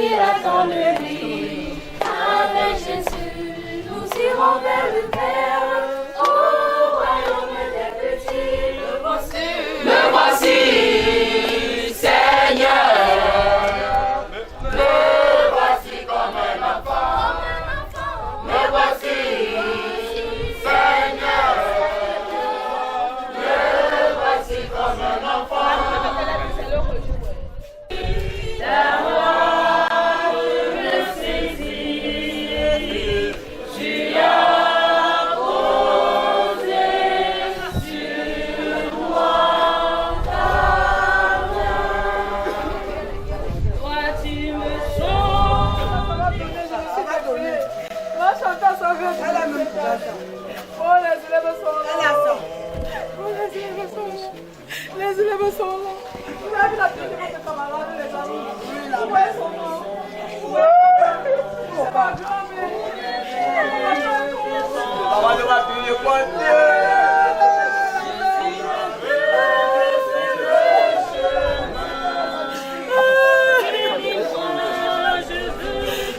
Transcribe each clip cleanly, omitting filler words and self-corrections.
miracles dans le lit. Avec Jésus, nous irons vers le Père. Au royaume des petits, le voici, Seigneur. Me voici comme un enfant. Me voici, Seigneur. Me voici comme un enfant. Les élèves sont là. Vous avez vu la tête de votre camarade, les amis? Où est son nom? C'est pas grave, mais... On va devoir prier pour Dieu.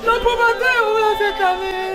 La pauvreté est ouverte cette année.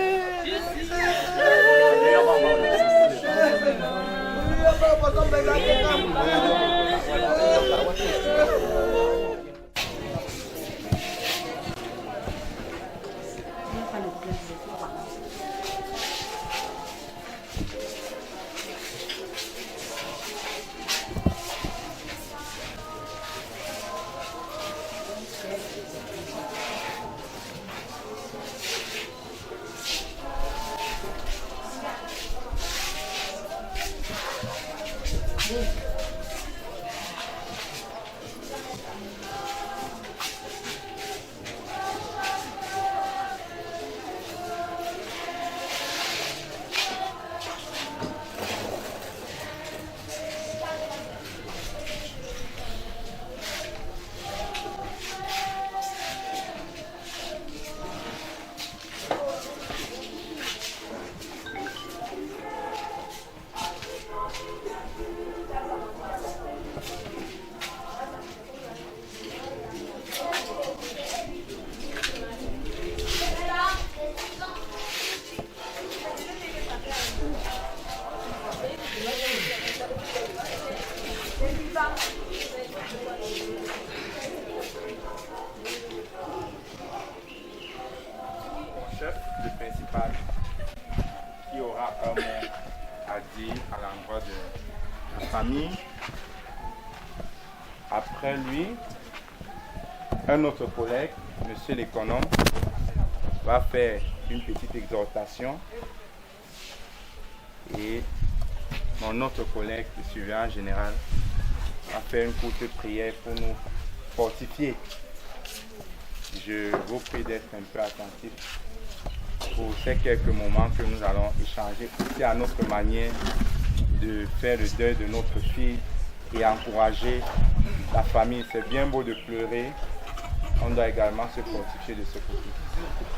Chef, le principal, qui aura un mot à dire à l'endroit de la famille. Après lui, un autre collègue, monsieur l'économe, va faire une petite exhortation. Et mon autre collègue, le surveillant général, va faire une courte prière pour nous fortifier. Je vous prie d'être un peu attentifs pour ces quelques moments que nous allons échanger. C'est à notre manière de faire le deuil de notre fille et encourager la famille. C'est bien beau de pleurer, on doit également se fortifier de ce côté.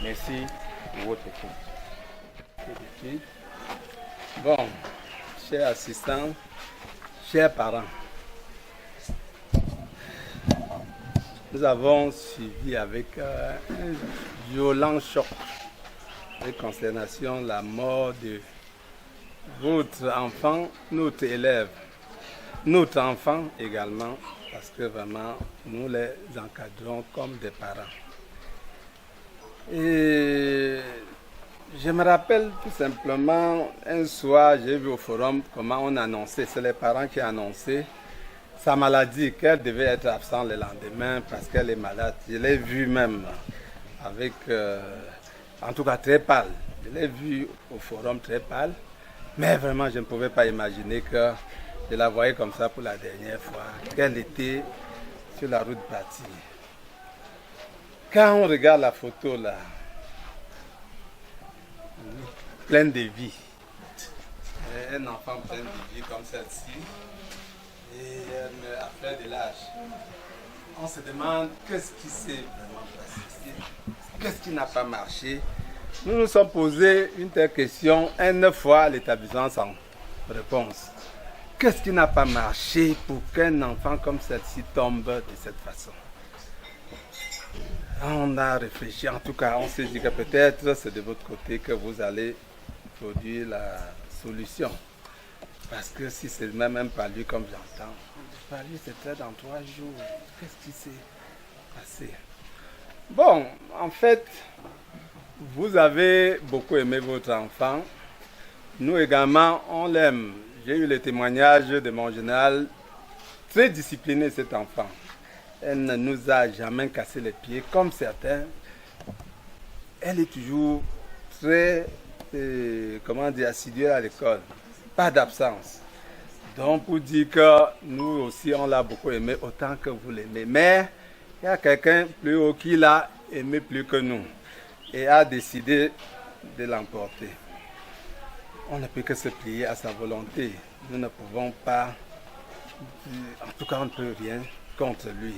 Merci pour votre écoute. Bon, chers assistants, chers parents, nous avons suivi avec un violent choc et consternation la mort de votre enfant, notre élève, notre enfant également, parce que vraiment nous les encadrons comme des parents. Et je me rappelle tout simplement, un soir, j'ai vu au forum comment on annonçait, c'est les parents qui annonçaient sa maladie, qu'elle devait être absente le lendemain parce qu'elle est malade. Je l'ai vu même avec, en tout cas très pâle. Je l'ai vu au forum très pâle, mais vraiment je ne pouvais pas imaginer que je la voyais comme ça pour la dernière fois, qu'elle était sur la route bâtie. Quand on regarde la photo là, pleine de vie, un enfant plein de vie comme celle-ci, et à fleur de l'âge, on se demande qu'est-ce qui s'est vraiment passé, qu'est-ce qui n'a pas marché. Nous nous sommes posé une telle question 9 fois à l'établissement sans réponse. Qu'est-ce qui n'a pas marché pour qu'un enfant comme celle-ci tombe de cette façon? On a réfléchi, en tout cas, on s'est dit que peut-être c'est de votre côté que vous allez produire la solution. Parce que si c'est même pas lui comme j'entends, pas lui c'était dans 3 jours. Qu'est-ce qui s'est passé? Bon, en fait, vous avez beaucoup aimé votre enfant. Nous également, on l'aime. J'ai eu le témoignage de mon général, très discipliné cet enfant. Elle ne nous a jamais cassé les pieds comme certains. Elle est toujours très, assidue à l'école. Pas d'absence. Donc pour dire que nous aussi on l'a beaucoup aimé autant que vous l'aimez. Mais il y a quelqu'un plus haut qui l'a aimé plus que nous et a décidé de l'emporter. On ne peut que se plier à sa volonté. Nous ne pouvons pas, en tout cas on ne peut rien contre lui.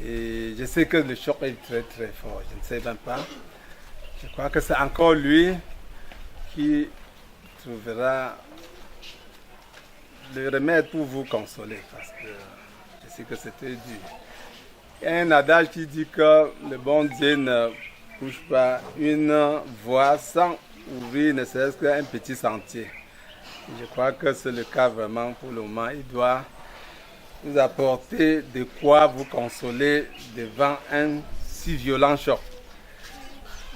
Et je sais que le choc est très très fort, je ne sais même pas. Je crois que c'est encore lui qui trouvera le remède pour vous consoler, parce que je sais que c'était dur. Il y a un adage qui dit que le bon Dieu ne bouge pas une voie sans ouvrir ne serait-ce qu'un petit sentier. Je crois que c'est le cas vraiment pour le moment. Il doit vous apporter de quoi vous consoler devant un si violent choc.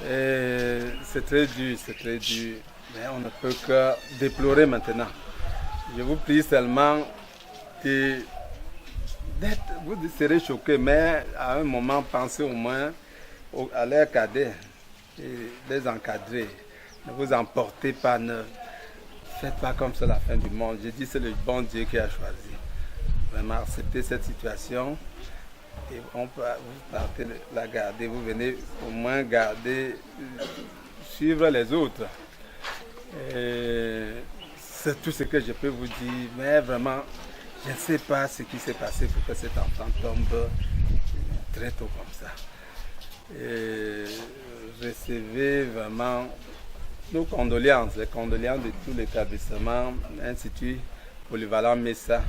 C'est très dur, mais on ne peut que déplorer maintenant. Je vous prie seulement vous serez choqués, mais à un moment, pensez au moins à leurs cadets et les encadrer. Ne vous emportez pas, ne faites pas comme c'est la fin du monde. Je dis c'est le bon Dieu qui a choisi. Vraiment accepter cette situation et on peut, vous partez la garder, vous venez au moins garder, suivre les autres. C'est tout ce que je peux vous dire, mais vraiment, je ne sais pas ce qui s'est passé pour que cet enfant tombe très tôt comme ça. Recevez vraiment nos condoléances, les condoléances de tout l'établissement, Institut Polyvalent Messa,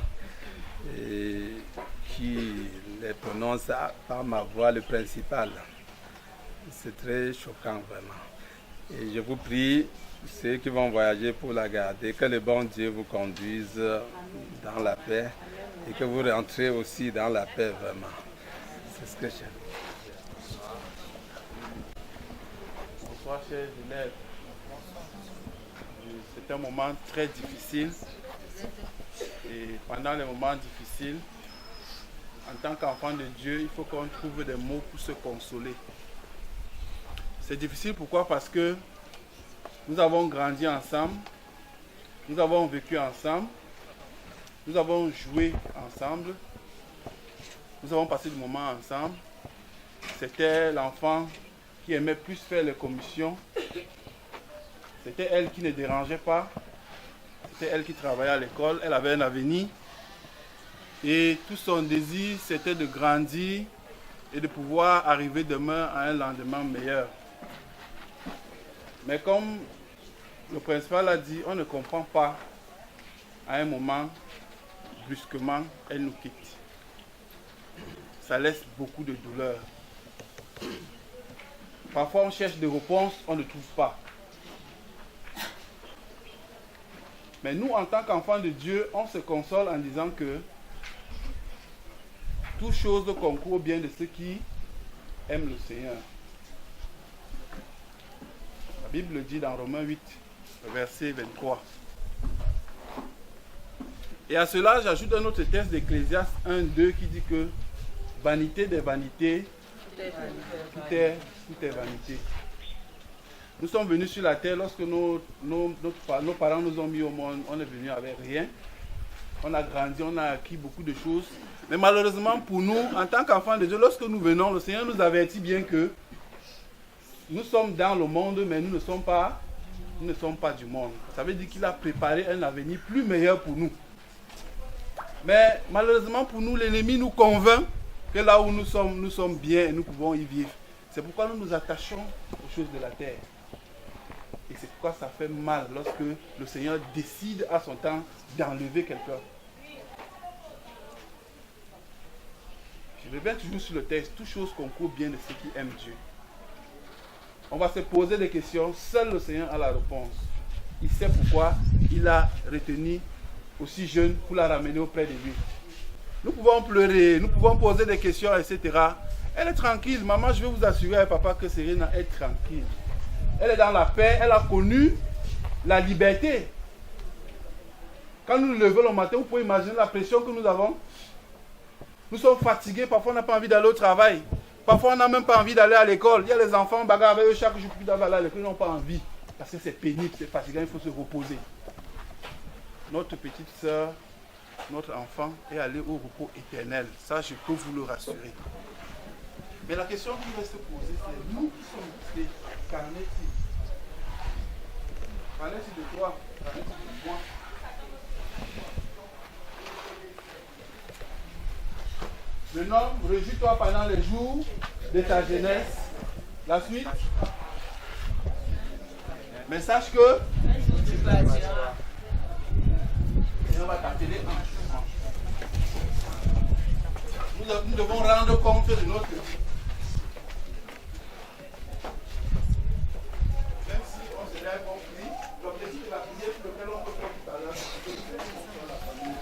qui les prononce par ma voix le principal. C'est très choquant vraiment. Et je vous prie, ceux qui vont voyager pour la garder, que le bon Dieu vous conduise dans la paix et que vous rentrez aussi dans la paix vraiment. C'est ce que j'aime. Bonsoir, chers élèves. C'est un moment très difficile. Et pendant les moments difficiles, en tant qu'enfant de Dieu, il faut qu'on trouve des mots pour se consoler. C'est difficile pourquoi? Parce que nous avons grandi ensemble, nous avons vécu ensemble, nous avons joué ensemble, nous avons passé du moment ensemble. C'était l'enfant qui aimait plus faire les commissions. C'était elle qui ne dérangeait pas. C'était elle qui travaillait à l'école. Elle avait un avenir. Et tout son désir, c'était de grandir et de pouvoir arriver demain à un lendemain meilleur. Mais comme le principal a dit, on ne comprend pas. À un moment, brusquement, elle nous quitte. Ça laisse beaucoup de douleur. Parfois, on cherche des réponses, on ne trouve pas. Mais nous, en tant qu'enfants de Dieu, on se console en disant que toute chose concourt au bien de ceux qui aiment le Seigneur. La Bible le dit dans Romains 8, verset 23. Et à cela, j'ajoute un autre texte d'Ecclésiaste 1-2 qui dit que vanité des vanités, tout est vanité. Nous sommes venus sur la terre lorsque nos parents nous ont mis au monde. On est venu avec rien. On a grandi, on a acquis beaucoup de choses. Mais malheureusement pour nous, en tant qu'enfants de Dieu, lorsque nous venons, le Seigneur nous avertit bien que nous sommes dans le monde, mais nous ne sommes pas du monde. Ça veut dire qu'il a préparé un avenir plus meilleur pour nous. Mais malheureusement pour nous, l'ennemi nous convainc que là où nous sommes bien et nous pouvons y vivre. C'est pourquoi nous nous attachons aux choses de la terre. Et c'est pourquoi ça fait mal lorsque le Seigneur décide à son temps d'enlever quelqu'un. Je reviens toujours sur le texte. Toutes choses concourent bien de ceux qui aiment Dieu. On va se poser des questions. Seul le Seigneur a la réponse. Il sait pourquoi il a retenu aussi jeune pour la ramener auprès de lui. Nous pouvons pleurer, nous pouvons poser des questions, etc. Elle est tranquille. Maman, je vais vous assurer, papa, que Serena est tranquille. Elle est dans la paix. Elle a connu la liberté. Quand nous nous levons le matin, vous pouvez imaginer la pression que nous avons. Nous sommes fatigués. Parfois, on n'a pas envie d'aller au travail. Parfois, on n'a même pas envie d'aller à l'école. Il y a les enfants, bagarre avec eux chaque jour, puis d'aller à l'école, ils n'ont pas envie. Parce que c'est pénible, c'est fatigant, il faut se reposer. Notre petite soeur, notre enfant est allé au repos éternel. Ça, je peux vous le rassurer. Mais la question qui va se poser, c'est nous qui sommes restés, qu'en est-il? Qu'en est-il de toi? Qu'en est-il de moi? Maintenant, réjouis-toi pendant les jours de ta jeunesse. La suite. Mais sache que on va t'appeler un. Nous devons rendre compte de notre vie. Même si on se lève, on prie, l'objectif de la prière pour lequel on peut faire tout à l'heure, c'est de faire dans la famille.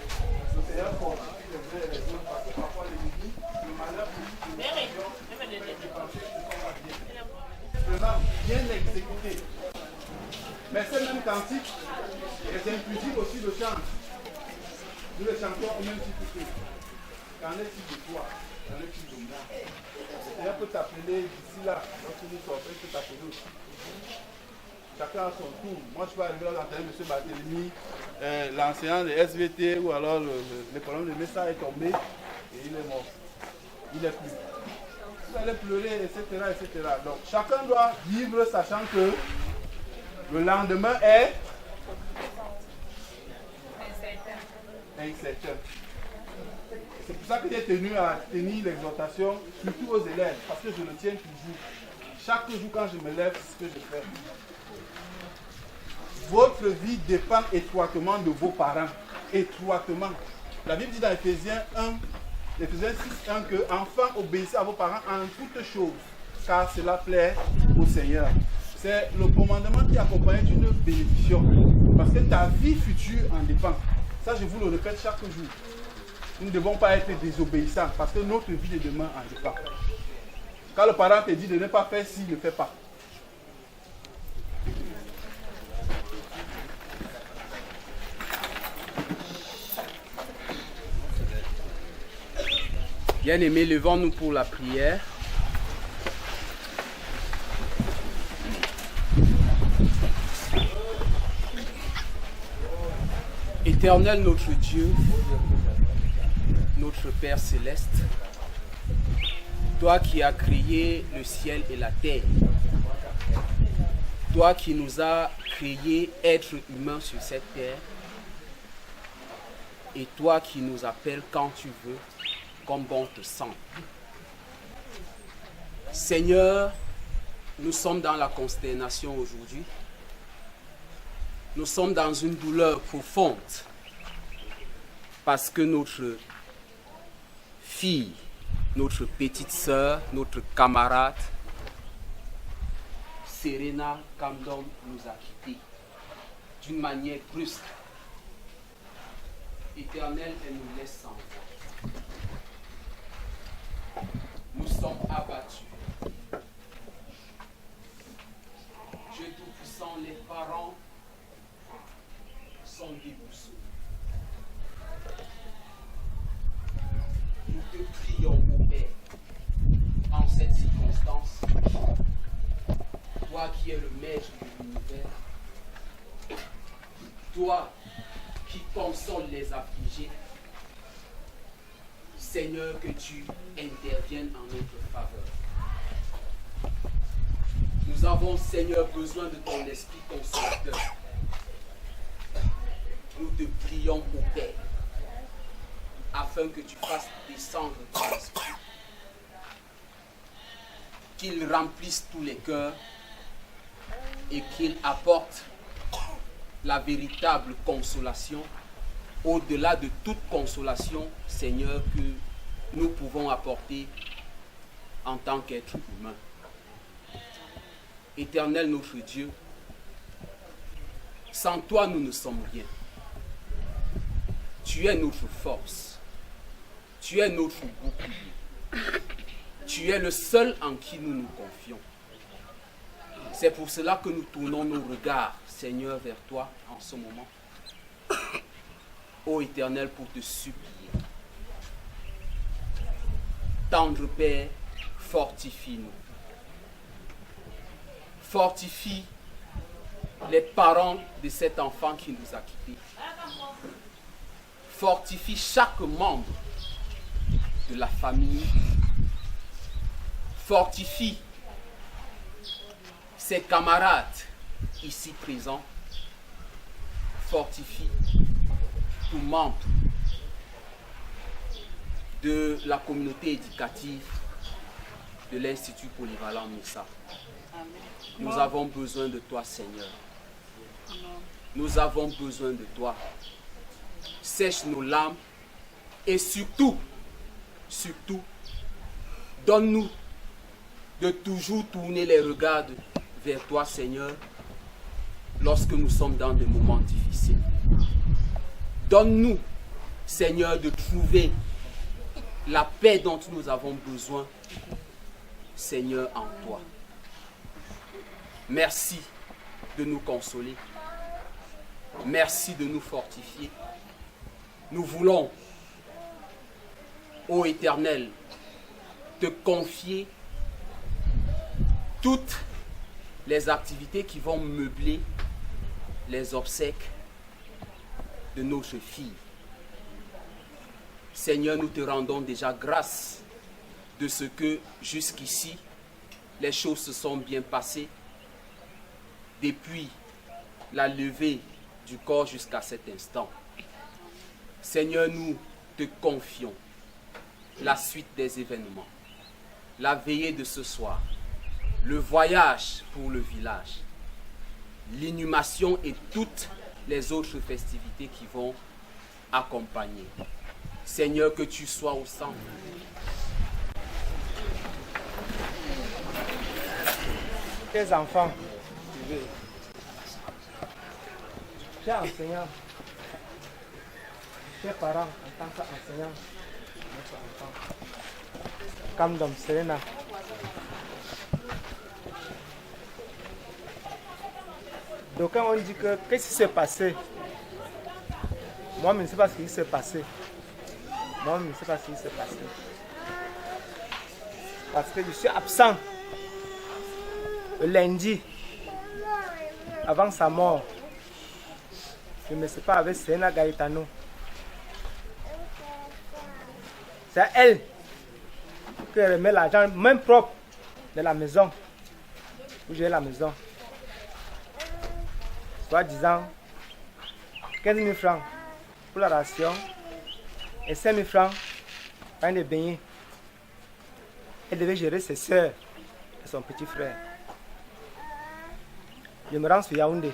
Le Seigneur fortifie les uns et les autres parce que parfois les ennemis, le malheur physique, les pensées qui ne sont pas bien. Vraiment, bien exécuté. Mais ces mêmes cantiques, les inclusifs aussi le chantent. Nous les chantons au même titre que qu'en est-il de toi? Qu'en est-il de moi? Le Seigneur peut t'appeler d'ici là. Lorsque nous sortons, il peut t'appeler aussi. Chacun a son tour. Moi, je peux arriver là d'entendre M. Barthélemy, l'enseignant de SVT, ou alors le colonel de Messa est tombé et il est mort. Il est plus. Vous allez pleurer, etc., etc. Donc, chacun doit vivre sachant que le lendemain est incertain. C'est pour ça que j'ai tenu à tenir l'exhortation, surtout aux élèves, parce que je le tiens toujours. Chaque jour, quand je me lève, c'est ce que je fais. Votre vie dépend étroitement de vos parents. Étroitement. La Bible dit dans Éphésiens 6:1 que enfants, obéissez à vos parents en toutes choses, car cela plaît au Seigneur. C'est le commandement qui accompagne d'une bénédiction. Parce que ta vie future en dépend. Ça, je vous le répète chaque jour. Nous ne devons pas être désobéissants parce que notre vie de demain en dépend. Quand le parent te dit de ne pas faire ci, ne fais pas. Bien-aimés, levons-nous pour la prière. Éternel notre Dieu, notre Père céleste, toi qui as créé le ciel et la terre, toi qui nous as créé êtres humains sur cette terre, et toi qui nous appelles quand tu veux, comme bon te semble. Seigneur, nous sommes dans la consternation aujourd'hui. Nous sommes dans une douleur profonde parce que notre fille, notre petite sœur, notre camarade, Serena Kamdom, nous a quittés d'une manière brusque. Éternel, elle nous laisse sans voix. Nous sommes abattus. Dieu Tout-Puissant, les parents sont déboussolés. Nous te prions, ô Père, en cette circonstance, toi qui es le maître de l'univers, toi qui consoles les affligés, Seigneur, que tu interviennes en notre faveur. Nous avons, Seigneur, besoin de ton esprit consolateur. Nous te prions, ô Père, afin que tu fasses descendre ton esprit, qu'il remplisse tous les cœurs et qu'il apporte la véritable consolation, au-delà de toute consolation, Seigneur, que nous pouvons apporter en tant qu'être humain. Éternel notre Dieu, sans toi nous ne sommes rien. Tu es notre force. Tu es notre bouclier. Tu es le seul en qui nous nous confions. C'est pour cela que nous tournons nos regards, Seigneur, vers toi en ce moment. Ô Éternel, pour te supplier. Tendre Père, fortifie-nous. Fortifie les parents de cet enfant qui nous a quittés. Fortifie chaque membre de la famille. Fortifie ses camarades ici présents. Fortifie tout membre de la communauté éducative de l'Institut Polyvalent Messa. Nous avons besoin de toi, Seigneur. Nous avons besoin de toi. Sèche nos larmes et surtout, donne-nous de toujours tourner les regards vers toi, Seigneur, lorsque nous sommes dans des moments difficiles. Donne-nous, Seigneur, de trouver la paix dont nous avons besoin, Seigneur, en toi. Merci de nous consoler. Merci de nous fortifier. Nous voulons, ô Éternel, te confier toutes les activités qui vont meubler les obsèques de notre fille. Seigneur, nous te rendons déjà grâce de ce que jusqu'ici, les choses se sont bien passées depuis la levée du corps jusqu'à cet instant. Seigneur, nous te confions la suite des événements, la veillée de ce soir, le voyage pour le village, l'inhumation et toutes les autres festivités qui vont accompagner. Seigneur, que tu sois au centre. Tes enfants, chers enseignants, chers parents en tant qu'enseignants, notre enfant, Kamdom Serena, d'aucuns ont dit que qu'est-ce qui s'est passé? Moi, je ne sais pas ce qui s'est passé. Moi, je ne sais pas ce qui s'est passé. Parce que je suis absent le lundi, avant sa mort. Je ne me sais pas avec Serena Gaetano. C'est à elle que je remets l'argent, même propre, de la maison, où j'ai la maison. Soit disant 15 000 francs pour la ration et 5 000 francs pour un des beignets. Elle devait gérer ses soeurs et son petit frère. Je me rends sur Yaoundé.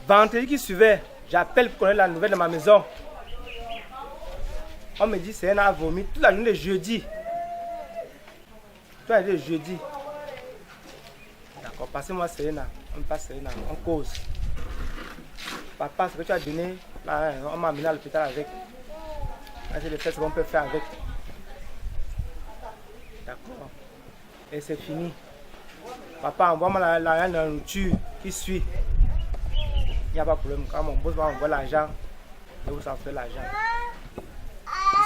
Vendredi qui suivait, j'appelle pour connaître la nouvelle de ma maison. On me dit c'est un a vomi toute la journée de jeudi. Toute la journée de jeudi. D'accord, passez-moi Serena. On passe Serena, on cause. Papa, ce que tu as donné, là, on m'a amené à l'hôpital avec. Là, j'ai fait ce qu'on peut faire avec. D'accord. Et c'est fini. Papa, envoie-moi la nourriture qui suit. Il n'y a pas de problème. Quand mon boss m'envoie l'argent, je vous en fais l'argent.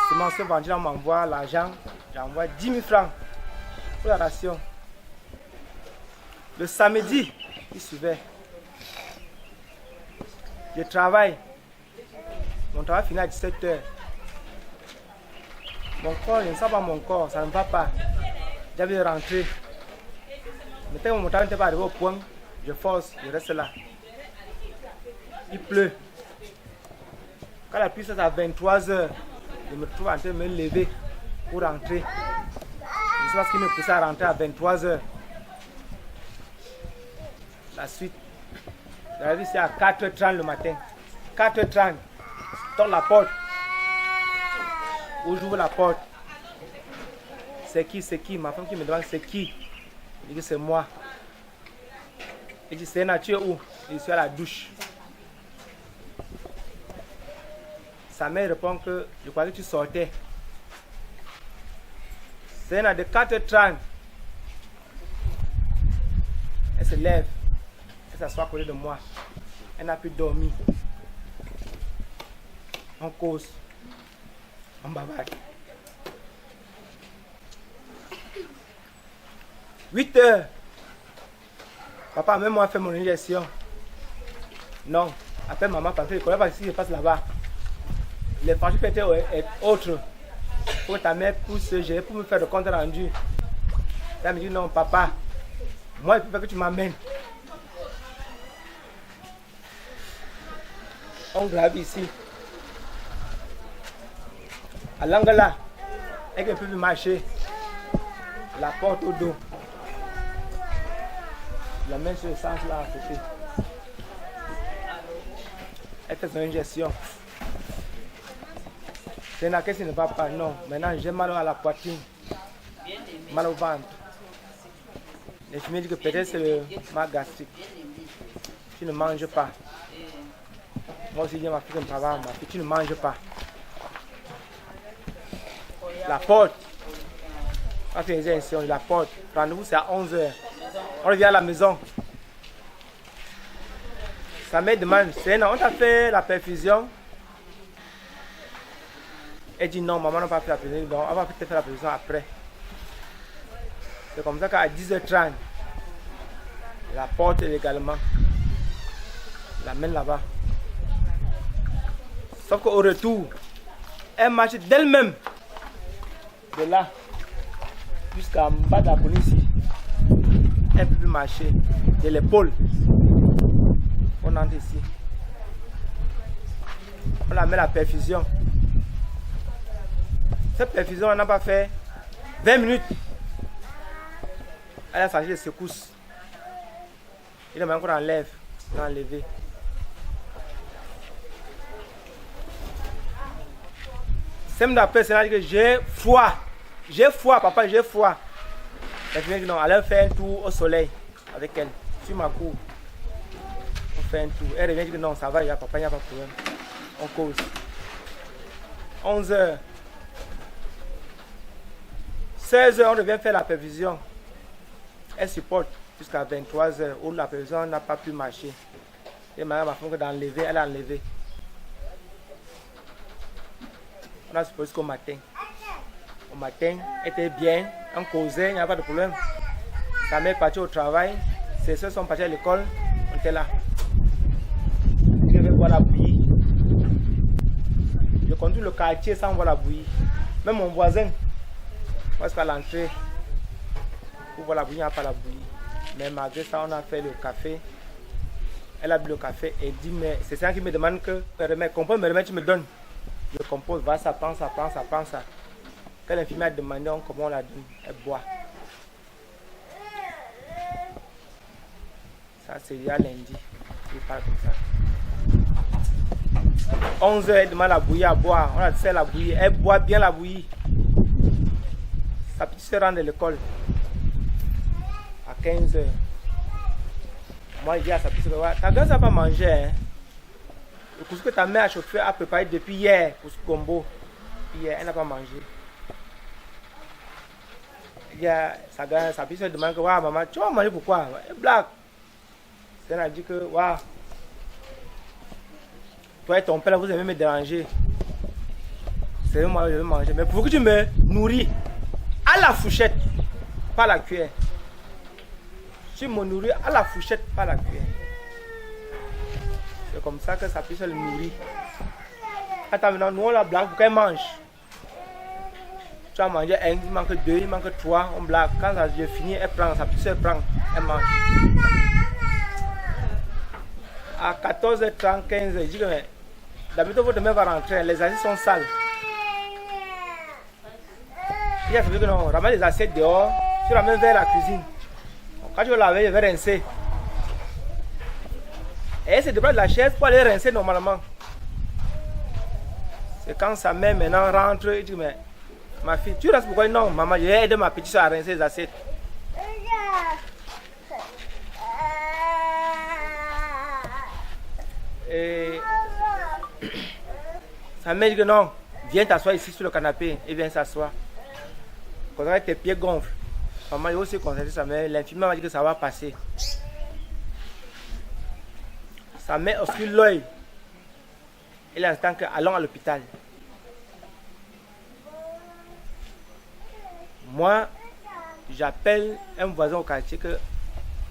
Justement, ce vendredi, on m'envoie l'argent. J'envoie 10 000 francs pour la ration. Le samedi qui suivait, je travaille. Mon travail finit à 17 h. Mon corps, je ne sens pas mon corps, ça ne va pas. J'avais rentré. Mais mon temps n'était pas arrivé au point, je force, je reste là. Il pleut. Quand la pluie c'est à 23 h, je me trouve en train de me lever pour rentrer. Je sais pas ce qui me poussait à rentrer à 23 h. La suite, j'arrive ici à 4 h 30 le matin. 4 h 30. toque la porte. Où j'ouvre la porte. C'est qui? Ma femme qui me demande c'est qui? Je dis c'est moi. Il dit c'est tu es où? Je suis à la douche. Sa mère répond que je crois que tu sortais. C'est de 4h30. Elle se lève. Elle s'assoit à côté de moi. Elle n'a plus dormi. On cause. On bavarde. 8h. Papa, même moi, fait mon injection. Non. Appelle maman parce que je ne connais pas ce qui se passe là-bas. Les franchises étaient autres. Pour ta mère pousse, j'ai pour me faire le compte rendu. Elle me dit non, papa. Moi, il faut que tu m'amènes. On grave ici. À l'angle là, elle ne peut plus marcher. La porte au dos. La main sur le sens là à côté. Elle fait son injection. C'est là qu'est-ce qui ne va pas? Non. Maintenant j'ai mal à la poitrine. Mal au ventre. Les filles me disent que peut-être c'est le mal gastrique. Tu ne manges pas. Moi aussi j'ai ma fille qui me travaille. Ma fille, tu ne manges pas. La porte. On fait les injections, la porte. Rendez-vous c'est à 11h. On revient à la maison. Sa mère demande, on t'a fait la perfusion? Elle dit non, maman n'a pas fait la perfusion. Donc on va peut-être faire la perfusion après. C'est comme ça qu'à 10h30, la porte également. La mène là-bas. Sauf qu'au retour, elle marche d'elle-même. De là jusqu'à bas de la police. Elle ne peut plus marcher. De l'épaule. On entre ici. On la met la perfusion. Cette perfusion, on n'a pas fait 20 minutes. Elle a changé de secousse. Il a encore enlève. On a enlevé. Semaine d'après, c'est que j'ai froid. J'ai froid, papa, j'ai froid. Elle vient dit non, allez faire un tour au soleil avec elle. Sur ma cour. On fait un tour. Elle revient dit non, ça va, il y a papa, il n'y a pas de problème. On cause. 11h. 16h, on revient faire la perfusion. Elle supporte jusqu'à 23h où la perfusion n'a pas pu marcher. Et madame m'a fait d'enlever, elle a enlevé. On a supposé qu'au matin. Au matin, elle était bien, on causait, il n'y a pas de problème. Sa mère est partie au travail, ses soeurs sont parties à l'école, on était là. Je vais voir la bouillie. Je conduis le quartier sans voir la bouillie. Même mon voisin, parce qu'à l'entrée, pour voir la bouillie, il n'y a pas la bouillie. Mais malgré ça, on a fait le café. Elle a bu le café et dit, mais c'est ça qui me demande que compose mes remèdes, tu me donnes. Je compose, voilà, ça prend ça. Quand l'infirmière a demandé comment on la donne, elle boit. Ça, c'est déjà lundi. Il parle comme ça. 11h, elle demande la bouillie à boire. On a fait la bouillie. Elle boit bien la bouillie. Sa petite se rend de l'école. À 15h. Moi, je dis à sa petite soeur, ta gosse n'a pas mangé. Hein? Le couscous que ta mère a chauffé a préparé depuis hier. Couscous combo. Hier, elle n'a pas mangé. Sa petite soeur demande que, ouais, maman, tu vas manger pourquoi? Elle blague. Elle a dit que, ouais, toi et ton père, vous aimez me déranger. C'est moi, je vais manger. Mais pour que tu me nourris à la fourchette, pas à la cuillère. Tu me nourris à la fourchette, pas à la cuillère. C'est comme ça que sa petite soeur le nourrit. Attends, maintenant, nous on la blague pour qu'elle mange. Tu as mangé un, il manque deux, il manque trois, on blague. Quand ça je finis, elle prend, sa petite soeur prend, elle mange. À 14h30, 15h, je dis que d'habitude votre mère va rentrer, les assiettes sont sales. Il a fait que non, ramène les assiettes dehors, tu ramènes vers la cuisine. Quand tu veux laver, je vais rincer. Et elle se déplace de la chaise pour aller rincer normalement. C'est quand sa mère maintenant rentre, il dit, mais ma fille, tu restes pourquoi? Non, maman, je vais aider ma petite soeur à rincer les assiettes. Et sa mère dit que non, viens t'asseoir ici sur le canapé et viens s'asseoir. Quand tes pieds gonflent. Maman, il a aussi constaté sa mère. L'infirmière m'a dit que ça va passer. Sa mère auscule l'œil. Et là, tant que allons à l'hôpital. Moi, j'appelle un voisin au quartier que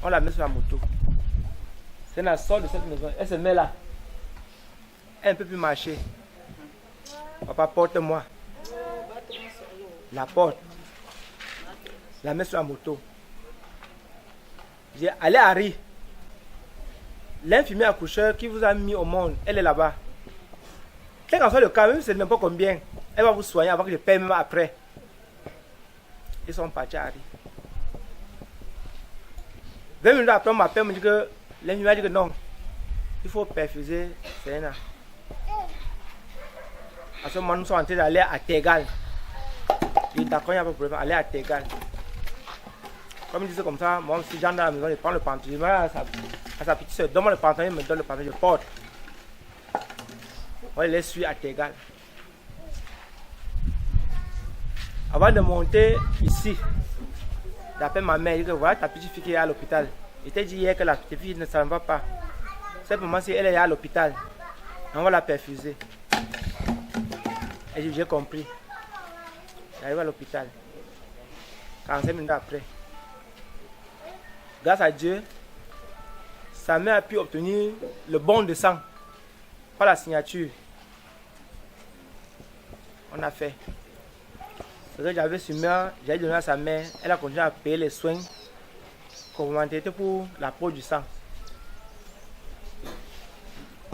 on la met sur la moto. C'est la sort de cette maison. Elle se met là. Elle ne peut plus marcher. Papa, porte-moi. La porte. La met sur la moto. J'ai allez Harry. L'infirmière accoucheur qui vous a mis au monde, elle est là-bas. Quel qu'en soit le cas, même si c'est n'importe combien, elle va vous soigner avant que je paye même après. Ils sont partis à Harry. 20 minutes après, on m'appelle, on me dit que l'infirmière dit que non, il faut perfuser Serena. À ce moment, nous sommes en train d'aller à Tegal. Il dit d'accord, il n'y a pas de problème, aller à Tegal. Comme il disait comme ça, moi aussi, j'entre dans la maison, je prends le pantalon. Je dis à sa petite soeur, donne-moi le pantalon, il me donne le pantalon, je porte. On les suit à Tegal. Avant de monter ici, j'appelle ma mère, je dis que voilà ta petite fille qui est à l'hôpital. Je t'ai dit hier que la petite fille ne s'en va pas. C'est pour moi si elle est à l'hôpital. On va la perfuser. Et j'ai compris. J'arrive à l'hôpital. 45 minutes après. Grâce à Dieu, sa mère a pu obtenir le bon de sang par la signature. On a fait. Ce que j'avais sur moi, j'ai donné à sa mère. Elle a continué à payer les soins complémentaires pour la peau du sang.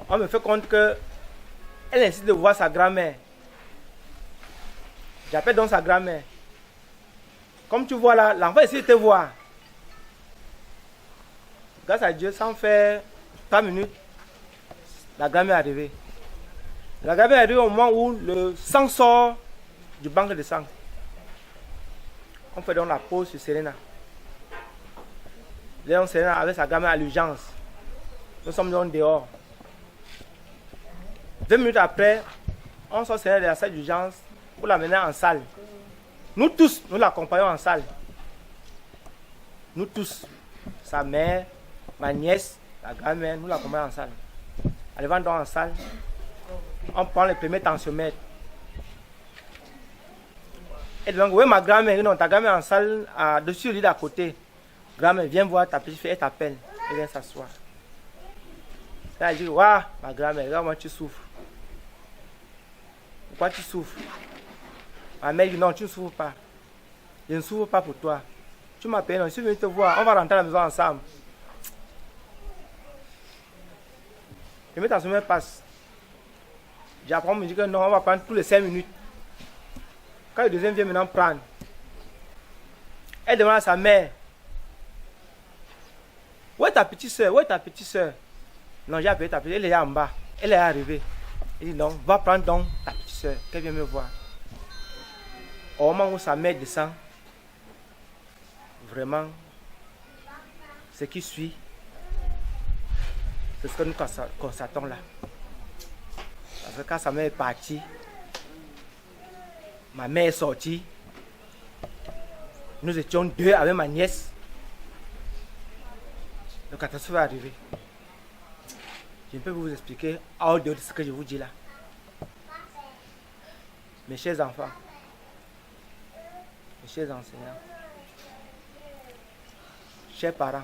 On me fait compte que elle insiste de voir sa grand-mère. J'appelle donc sa grand-mère. Comme tu vois là, l'enfant essaie de te voir. Grâce à Dieu, sans faire 3 minutes, la grand-mère est arrivée. La grand-mère est arrivée au moment où le sang sort du banc de sang. On fait donc la pause sur Serena. Léon Serena avec sa grand-mère à l'urgence. Nous sommes donc dehors. 20 minutes après, on sort Serena de la salle d'urgence pour la mener en salle. Nous tous, nous l'accompagnons en salle. Nous tous, sa mère, ma nièce, la grand-mère, nous l'accompagnons en salle. Arrivant donc en salle, on prend le premier tensiomètre. Et donc, oui, ma grand-mère, non, ta grand-mère en salle, dessus le lit d'à côté. Grand-mère, viens voir ta petite fille, elle t'appelle. Elle vient s'asseoir. Elle dit, waouh, ma grand-mère, regarde moi tu souffres. Pourquoi tu souffres? Ma mère dit, non, tu ne souffres pas. Je ne souffre pas pour toi. Tu m'appelles, non, je suis venu te voir, on va rentrer à la maison ensemble. Le tensiomètre passe. J'apprends, on me dit que non, on va prendre tous les 5 minutes. Quand le deuxième vient maintenant prendre, elle demande à sa mère, où est ta petite soeur? Où est ta petite soeur? Non, j'ai appelé ta petite, elle est en bas. Elle est arrivée. Elle dit non, va prendre donc ta petite soeur, qu'elle vient me voir. Au moment où sa mère descend, vraiment, ce qui suit, c'est ce que nous constatons là. Parce que quand sa mère est partie, ma mère est sortie. Nous étions deux avec ma nièce. Le catastrophe est arrivé. Je ne peux vous expliquer hors de ce que je vous dis là. Mes chers enfants, mes chers enseignants, chers parents,